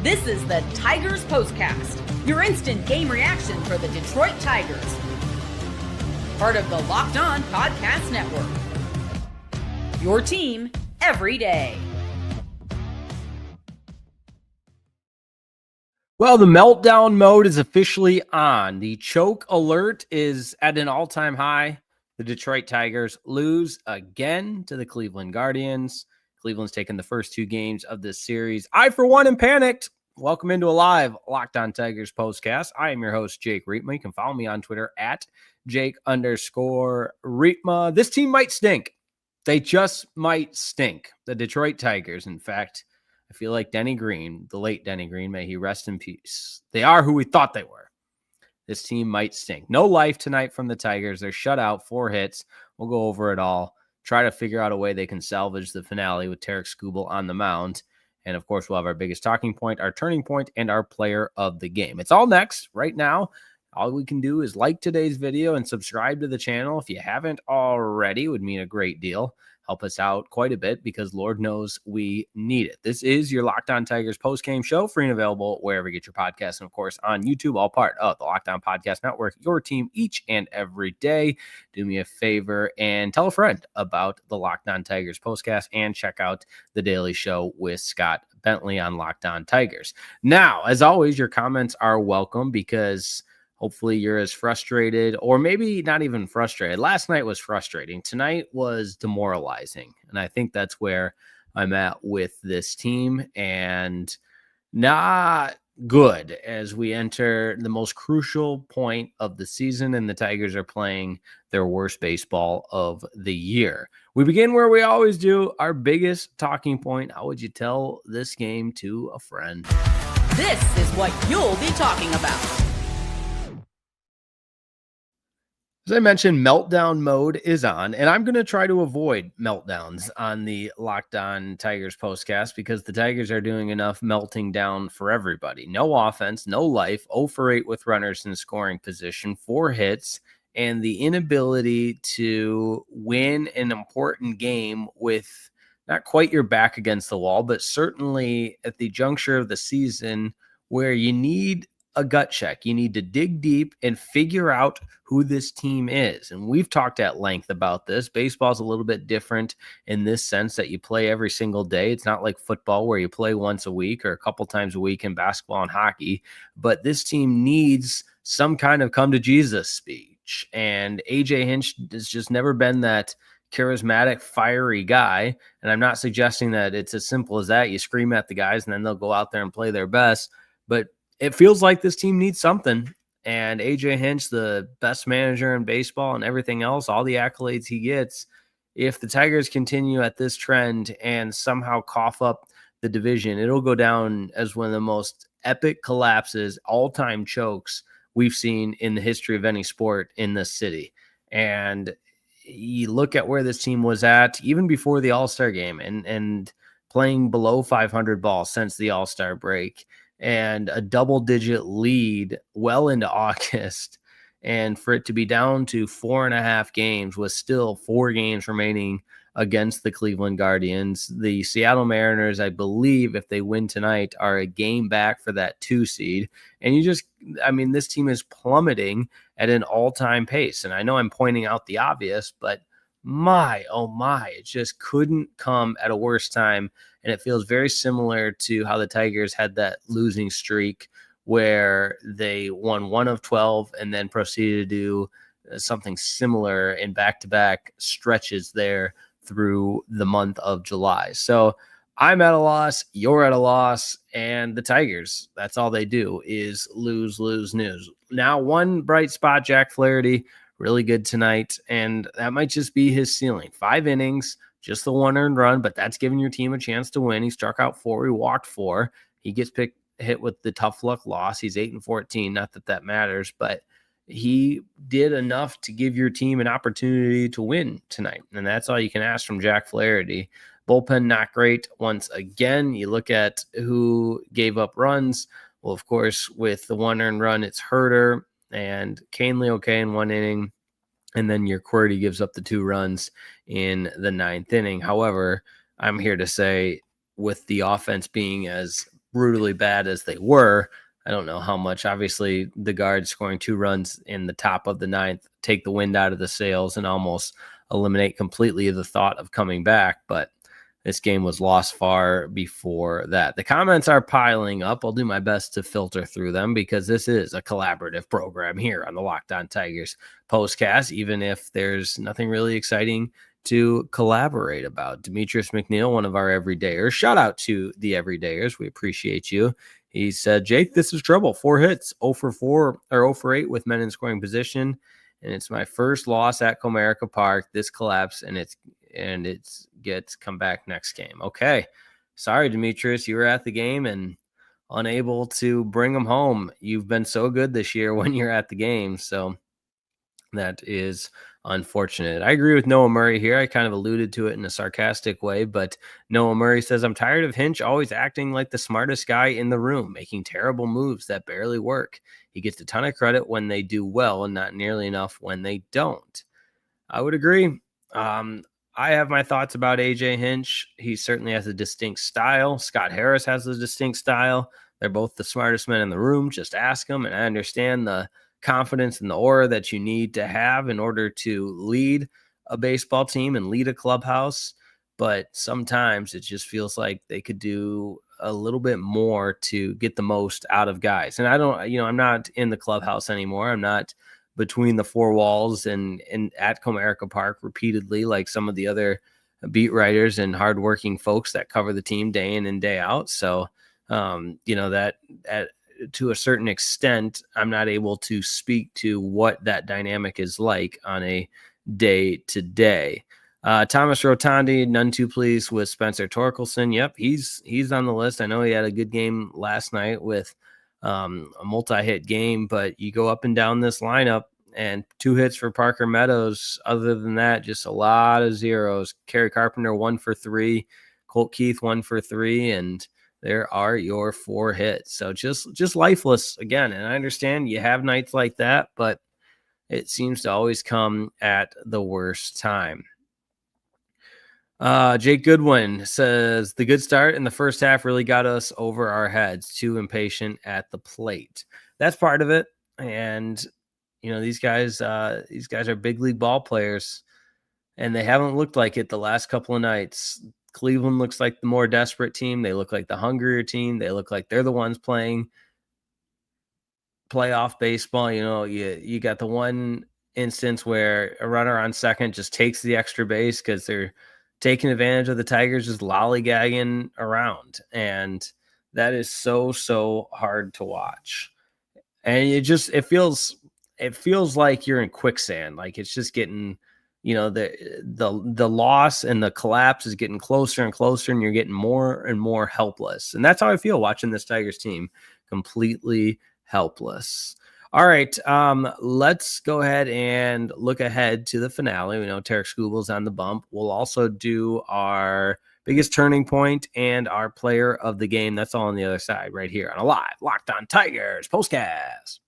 This is the Tigers Postcast, your instant game reaction for the Detroit Tigers. Part of the Locked On Podcast Network. Your team every day. Well, the meltdown mode is officially on. The choke alert is at an all-time high. The Detroit Tigers lose again to the Cleveland Guardians. Cleveland's taken the first two games of this series. I, for one, am panicked. Welcome into a live Locked On Tigers postcast. I am your host, Jake Riepma. You can follow me on Twitter at Jake_Riepma. This team might stink. They just might stink. The Detroit Tigers, in fact, I feel like Denny Green, the late Denny Green, may he rest in peace. They are who we thought they were. This team might stink. No life tonight from the Tigers. They're shut out, 4 hits. We'll go over it all. Try to figure out a way they can salvage the finale with Tarek Skubal on the mound. And, of course, we'll have our biggest talking point, our turning point, and our player of the game. It's all next. Right now, all we can do is like today's video and subscribe to the channel. If you haven't already, it would mean a great deal. Help us out quite a bit because Lord knows we need it. This is your Locked On Tigers postgame show, free and available wherever you get your podcasts, and of course on YouTube, all part of the Locked On Podcast Network, your team each and every day. Do me a favor and tell a friend about the Locked On Tigers postcast and check out the daily show with Scott Bentley on Locked On Tigers. Now, as always, your comments are welcome because hopefully you're as frustrated, or maybe not even frustrated. Last night was frustrating. Tonight was demoralizing. And I think that's where I'm at with this team, and not good as we enter the most crucial point of the season, and the Tigers are playing their worst baseball of the year. We begin where we always do, our biggest talking point. How would you tell this game to a friend? This is what you'll be talking about. As I mentioned, meltdown mode is on, and I'm going to try to avoid meltdowns on the Locked On Tigers postcast because the Tigers are doing enough melting down for everybody. No offense, no life, 0 for 8 with runners in scoring position, 4 hits, and the inability to win an important game with not quite your back against the wall, but certainly at the juncture of the season where you need a gut check. You need to dig deep and figure out who this team is. And we've talked at length about this. Baseball's a little bit different in this sense that you play every single day. It's not like football where you play once a week or a couple times a week in basketball and hockey. But this team needs some kind of come to Jesus speech. And AJ Hinch has just never been that charismatic, fiery guy. And I'm not suggesting that it's as simple as that. You scream at the guys and then they'll go out there and play their best. But it feels like this team needs something. And AJ Hinch, the best manager in baseball and everything else, all the accolades he gets, if the Tigers continue at this trend and somehow cough up the division, it'll go down as one of the most epic collapses, all-time chokes we've seen in the history of any sport in this city. And you look at where this team was at even before the All-Star game and playing below 500 balls since the All-Star break, and a double-digit lead well into August, and for it to be down to 4.5 games with still 4 games remaining against the Cleveland Guardians. The Seattle Mariners, I believe, if they win tonight, are a game back for that 2 seed. And this team is plummeting at an all-time pace. And I know I'm pointing out the obvious, but my, oh my, it just couldn't come at a worse time. And it feels very similar to how the Tigers had that losing streak where they won 1 of 12 and then proceeded to do something similar in back-to-back stretches there through the month of July. So I'm at a loss, you're at a loss, and the Tigers, that's all they do is lose, lose, news. Now, one bright spot, Jack Flaherty, really good tonight, and that might just be his ceiling. 5 innings, just the 1 earned run, but that's giving your team a chance to win. He struck out 4, he walked 4. He gets hit with the tough luck loss. He's 8-14, not that that matters, but he did enough to give your team an opportunity to win tonight, and that's all you can ask from Jack Flaherty. Bullpen not great once again. You look at who gave up runs. Well, of course, with the 1 earned run, it's Herter and Canely okay in 1 inning. And then your QWERTY gives up the 2 runs in the 9th inning. However, I'm here to say with the offense being as brutally bad as they were, I don't know how much. Obviously, the Guards scoring 2 runs in the top of the 9th take the wind out of the sails and almost eliminate completely the thought of coming back. But this game was lost far before that. The comments are piling up. I'll do my best to filter through them because this is a collaborative program here on the Locked On Tigers postcast, even if there's nothing really exciting to collaborate about. Demetrius McNeil, one of our everydayers. Shout out to the everydayers. We appreciate you. He said, Jake, this is trouble. 4 hits, 0 for 4 or 0 for 8 with men in scoring position. And it's my first loss at Comerica Park. This collapse and it's gets come back next game. Okay. Sorry, Demetrius. You were at the game and unable to bring them home. You've been so good this year when you're at the game. So that is unfortunate. I agree with Noah Murray here. I kind of alluded to it in a sarcastic way, but Noah Murray says, I'm tired of Hinch always acting like the smartest guy in the room, making terrible moves that barely work. He gets a ton of credit when they do well and not nearly enough when they don't. I would agree. I have my thoughts about AJ Hinch. He certainly has a distinct style. Scott Harris has a distinct style. They're both the smartest men in the room. Just ask them. And I understand the confidence and the aura that you need to have in order to lead a baseball team and lead a clubhouse. But sometimes it just feels like they could do a little bit more to get the most out of guys. And I'm not in the clubhouse anymore. I'm not between the 4 walls and at Comerica Park repeatedly, like some of the other beat writers and hardworking folks that cover the team day in and day out. So, that to a certain extent, I'm not able to speak to what that dynamic is like on a day to day. Thomas Rotondi, none too pleased with Spencer Torkelson. Yep, he's on the list. I know he had a good game last night with a multi-hit game, but you go up and down this lineup and 2 hits for Parker Meadows. Other than that, just a lot of zeros. Kerry Carpenter 1 for 3, Colt Keith 1 for 3, and there are your 4 hits. So just lifeless again. And I understand you have nights like that, but it seems to always come at the worst time. Jake Goodwin says the good start in the first half really got us over our heads. Too impatient at the plate. That's part of it. And these guys are big league ball players, and they haven't looked like it the last couple of nights. Cleveland looks like the more desperate team. They look like the hungrier team. They look like they're the ones playing playoff baseball. You got the one instance where a runner on second just takes the extra base because they're taking advantage of the Tigers just lollygagging around. And that is so hard to watch. And it feels like you're in quicksand. Like it's just getting, the loss and the collapse is getting closer and closer, and you're getting more and more helpless. And that's how I feel watching this Tigers team, completely helpless. All right, let's go ahead and look ahead to the finale. We know Tarek Skubal's on the bump. We'll also do our biggest turning point and our player of the game. That's all on the other side right here on a live Locked On Tigers postcast.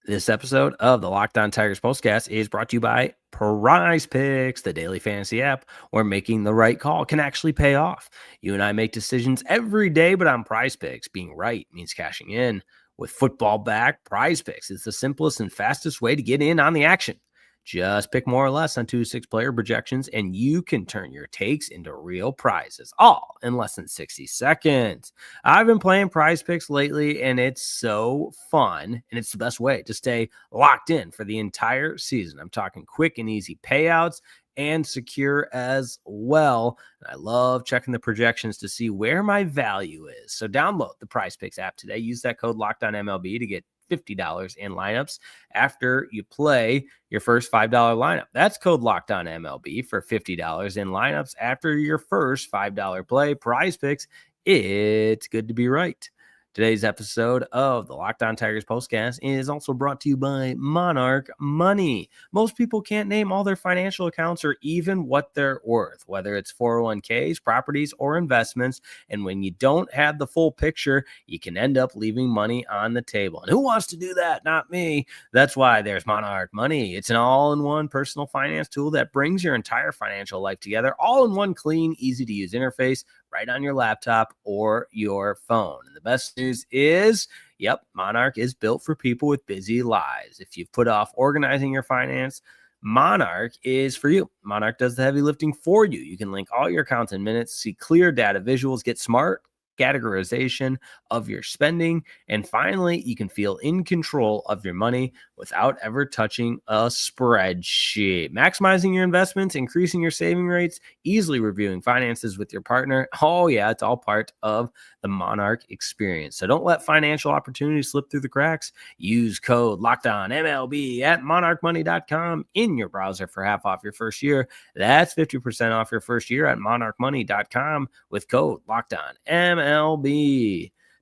This episode of the Locked On Tigers postcast is brought to you by Prize Picks, the daily fantasy app where making the right call can actually pay off. You and I make decisions every day, but on Prize Picks, being right means cashing in. With football back, Prize Picks is the simplest and fastest way to get in on the action. Just pick more or less on 2 to 6 player projections, and you can turn your takes into real prizes, all in less than 60 seconds. I've been playing Prize Picks lately, and it's so fun, and it's the best way to stay locked in for the entire season. I'm talking quick and easy payouts and secure as well. And I love checking the projections to see where my value is. So download the Prize Picks app today. Use that code LOCKEDONMLB to get $50 in lineups after you play your first $5 lineup. That's code LOCKEDONMLB for $50 in lineups after your first $5 play. Prize Picks, it's good to be right. Today's episode of the Locked On Tigers postcast is also brought to you by Monarch Money. Most people can't name all their financial accounts or even what they're worth, whether it's 401ks, properties, or investments. And when you don't have the full picture, you can end up leaving money on the table. And who wants to do that? Not me. That's why there's Monarch Money. It's an all-in-one personal finance tool that brings your entire financial life together, all in one clean, easy-to-use interface, right on your laptop or your phone. And the best news is, yep, Monarch is built for people with busy lives. If you've put off organizing your finance, Monarch is for you. Monarch does the heavy lifting for you. You can link all your accounts in minutes, see clear data visuals, get smart categorization of your spending, and finally, you can feel in control of your money without ever touching a spreadsheet. Maximizing your investments, increasing your saving rates, easily reviewing finances with your partner. Oh yeah, it's all part of the Monarch experience. So don't let financial opportunities slip through the cracks. Use code LOCKEDONMLB at monarchmoney.com in your browser for half off your first year. That's 50% off your first year at monarchmoney.com with code LOCKEDONMLB.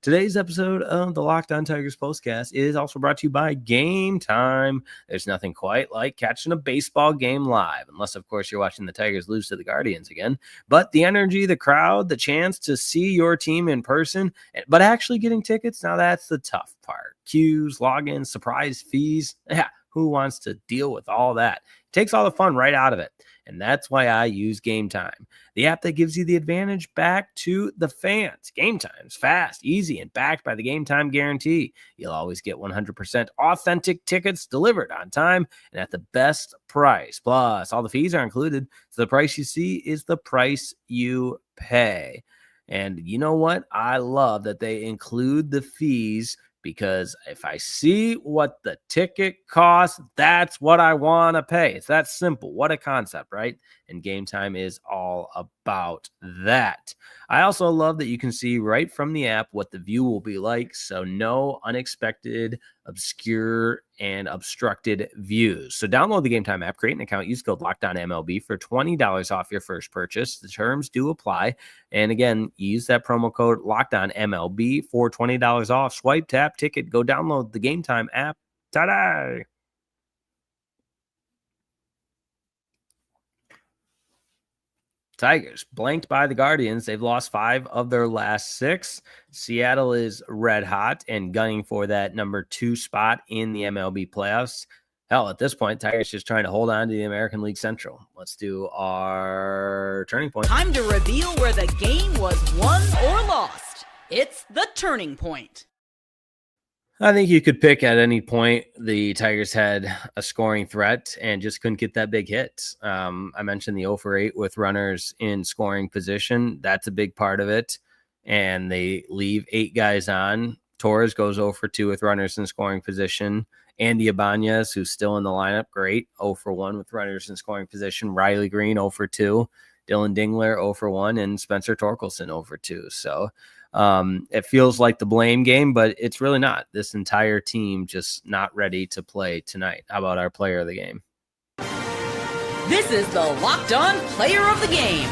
Today's episode of the Locked On Tigers Postcast is also brought to you by Game Time. There's nothing quite like catching a baseball game live, unless, of course, you're watching the Tigers lose to the Guardians again. But the energy, the crowd, the chance to see your team in person, but actually getting tickets, now that's the tough part. Queues, logins, surprise fees. Yeah, who wants to deal with all that? It takes all the fun right out of it. And that's why I use Game Time, the app that gives you the advantage back to the fans. Game Time's fast, easy, and backed by the Game Time guarantee. You'll always get 100% authentic tickets delivered on time and at the best price. Plus, all the fees are included, so the price you see is the price you pay. And you know what? I love that they include the fees, because if I see what the ticket costs, that's what I want to pay. It's that simple. What a concept, right? And Game Time is all about that. I also love that you can see right from the app what the view will be like, so no unexpected, obscure, and obstructed views. So download the Game Time app, create an account, use code LOCKEDONMLB for $20 off your first purchase. The terms do apply. And again, use that promo code LOCKEDONMLB for $20 off. Swipe, tap, ticket, go download the Game Time app today. Tigers blanked by the Guardians. They've lost 5 of their last 6. Seattle is red hot and gunning for that number 2 spot in the MLB playoffs. Hell, at this point, Tigers just trying to hold on to the American League Central. Let's do our turning point. Time to reveal where the game was won or lost. It's the turning point. I think you could pick at any point the Tigers had a scoring threat and just couldn't get that big hit. I mentioned the 0 for 8 with runners in scoring position. That's a big part of it. And they leave 8 guys on. Torres goes 0 for 2 with runners in scoring position. Andy Ibanez, who's still in the lineup, great. 0 for 1 with runners in scoring position. Riley Green, 0 for 2. Dylan Dingler, 0 for 1. And Spencer Torkelson, 0 for 2. So it feels like the blame game, but it's really not. This entire team just not ready to play tonight. How about our player of the game? This is the Locked On Player of the Game.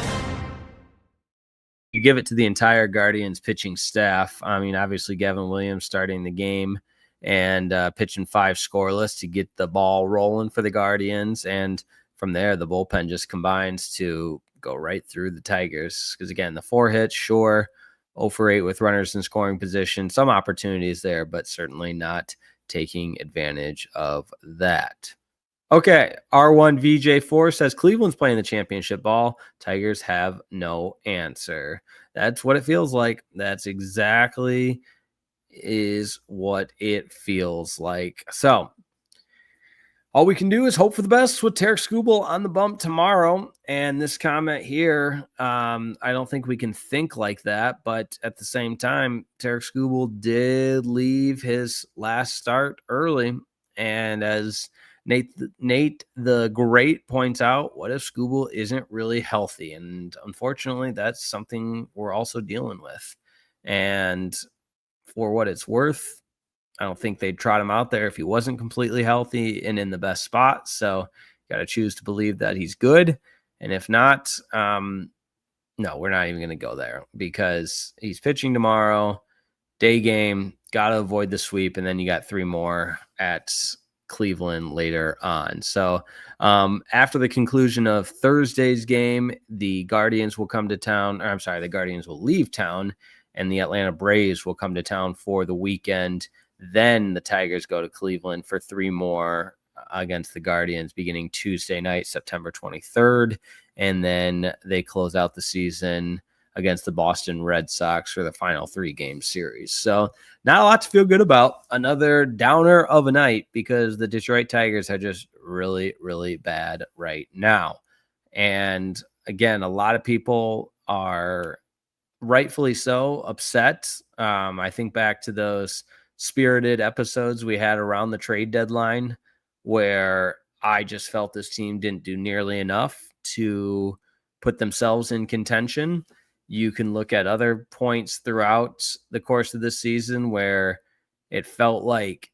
You give it to the entire Guardians pitching staff. I mean, obviously Gavin Williams starting the game and pitching 5 scoreless to get the ball rolling for the Guardians. And from there, the bullpen just combines to go right through the Tigers. Because again, the 4 hits, sure, 0 for 8 with runners in scoring position. Some opportunities there, but certainly not taking advantage of that. Okay, R1VJ4 says Cleveland's playing the championship ball. Tigers have no answer. That's what it feels like. That's exactly is what it feels like. So all we can do is hope for the best with Tarek Skubal on the bump tomorrow. And this comment here, I don't think we can think like that. But at the same time, Tarek Skubal did leave his last start early. And as Nate the Great points out, what if Skubal isn't really healthy? And unfortunately, that's something we're also dealing with. And for what it's worth, I don't think they'd trot him out there if he wasn't completely healthy and in the best spot. So got to choose to believe that he's good. And if not, no, we're not even going to go there because he's pitching tomorrow, day game, got to avoid the sweep. And then you got 3 more at Cleveland later on. So after the conclusion of Thursday's game, the Guardians will come to town. Or I'm sorry, the Guardians will leave town and the Atlanta Braves will come to town for the weekend. Then the Tigers go to Cleveland for 3 more against the Guardians beginning Tuesday night, September 23rd. And then they close out the season against the Boston Red Sox for the final 3-game series. So not a lot to feel good about. Another downer of a night because the Detroit Tigers are just really, really bad right now. And again, a lot of people are rightfully so upset. I think back to those spirited episodes we had around the trade deadline where I just felt this team didn't do nearly enough to put themselves in contention. You can look at other points throughout the course of this season where it felt like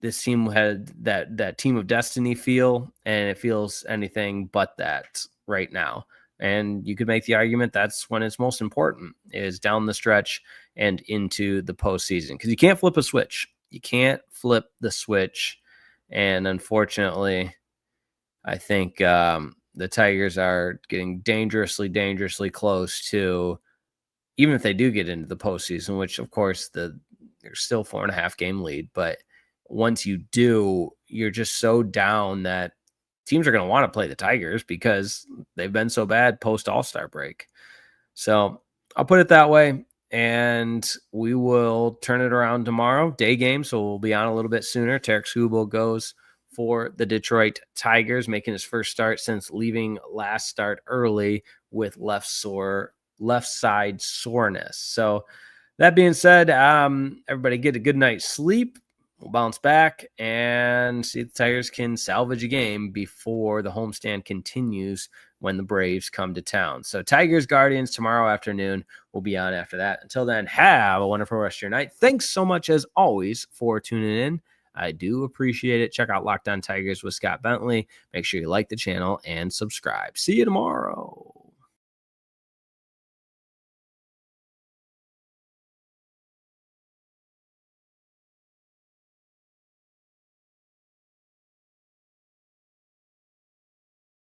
this team had that team of destiny feel, and it feels anything but that right now. And you could make the argument that's when it's most important, is down the stretch and into the postseason, because you can't flip a switch. You can't flip the switch. And unfortunately, I think the Tigers are getting dangerously close to, even if they do get into the postseason, which of course there's still 4.5 game lead, but once you do, you're just so down that teams are going to want to play the Tigers because they've been so bad post All-Star break. So I'll put it that way. And we will turn it around tomorrow, day game. So we'll be on a little bit sooner. Tarek Skubal goes for the Detroit Tigers, making his first start since leaving last start early with left side soreness. So that being said, everybody get a good night's sleep. We'll bounce back and see if the Tigers can salvage a game before the homestand continues when the Braves come to town. So Tigers Guardians tomorrow afternoon. We'll be on after that. Until then, have a wonderful rest of your night. Thanks so much, as always, for tuning in. I do appreciate it. Check out Locked On Tigers with Scott Bentley. Make sure you like the channel and subscribe. See you tomorrow.